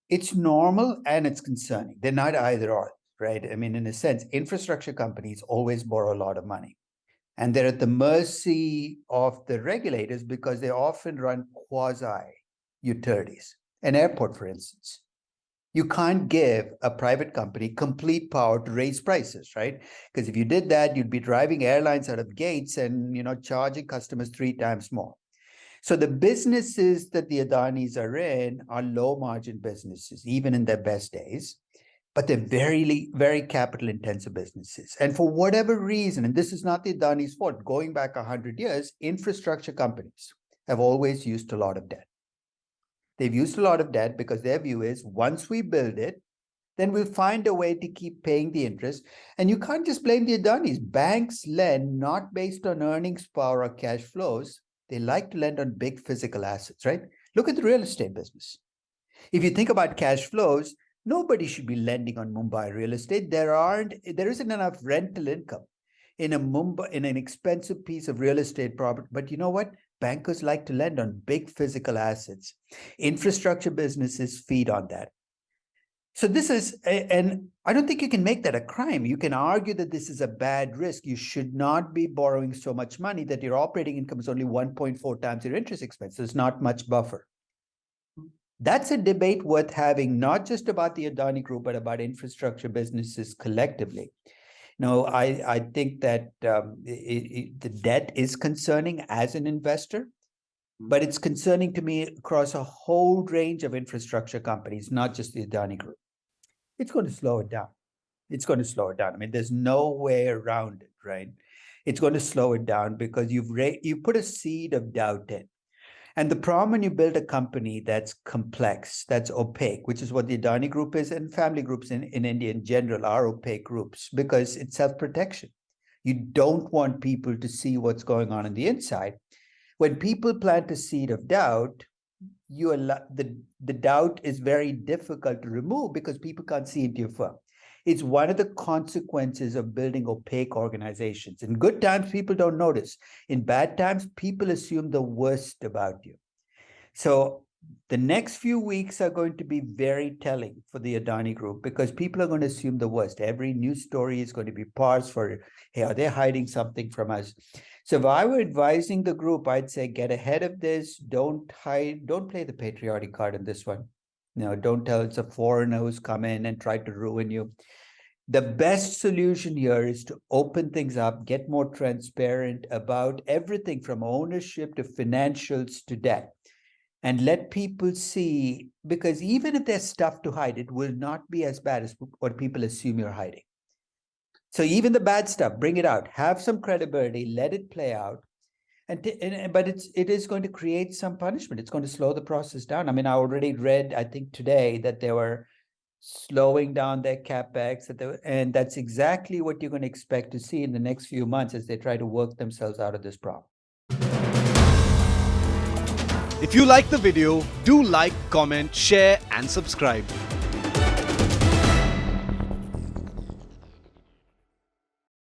It's normal and it's concerning. They're not either or, right? I mean, in a sense, infrastructure companies always borrow a lot of money. And they're at the mercy of the regulators because they often run quasi utilities. An airport, for instance. You can't give a private company complete power to raise prices, right? Because if you did that, you'd be driving airlines out of gates and charging customers 3 times more. So the businesses that the Adanis are in are low margin businesses, even in their best days, but they're very capital intensive businesses. And for whatever reason, and this is not the Adani's fault, going back 100 years, infrastructure companies have always used a lot of debt. They've used a lot of debt because their view is once we build it, then we'll find a way to keep paying the interest. And you can't just blame the Adanis. Banks lend not based on earnings power or cash flows. They like to lend on big physical assets, right? Look at the real estate business. If you think about cash flows, nobody should be lending on Mumbai real estate. There isn't enough rental income in an expensive piece of real estate property. But you know what? Bankers like to lend on big physical assets. Infrastructure businesses feed on that. So this is, and I don't think you can make that a crime. You can argue that this is a bad risk. You should not be borrowing so much money that your operating income is only 1.4 times your interest expense. There's not much buffer. That's a debate worth having, not just about the Adani Group, but about infrastructure businesses collectively. I think that the debt is concerning as an investor, but it's concerning to me across a whole range of infrastructure companies, not just the Adani Group. It's going to slow it down. It's going to slow it down. I mean, there's no way around it, right? It's going to slow it down because you put a seed of doubt in. And the problem when you build a company that's complex, that's opaque, which is what the Adani Group is, and family groups in India in general are opaque groups because it's self-protection. You don't want people to see what's going on the inside. When people plant a seed of doubt, the doubt is very difficult to remove because people can't see into your firm. It's one of the consequences of building opaque organizations. In good times, people don't notice. In bad times, people assume the worst about you. So the next few weeks are going to be very telling for the Adani Group because people are going to assume the worst. Every news story is going to be parsed for, hey, are they hiding something from us? So if I were advising the group, I'd say get ahead of this. Don't hide. Don't play the patriotic card in this one. Don't tell it's a foreigner who's come in and tried to ruin you. The best solution here is to open things up, get more transparent about everything from ownership to financials to debt, and let people see, because even if there's stuff to hide, it will not be as bad as what people assume you're hiding. So even the bad stuff, bring it out, have some credibility, let it play out. But it is going to create some punishment. It's going to slow the process down. I mean, I already read, I think today, that they were slowing down their capex, and that's exactly what you're going to expect to see in the next few months as they try to work themselves out of this problem. If you like the video, do like, comment, share and subscribe.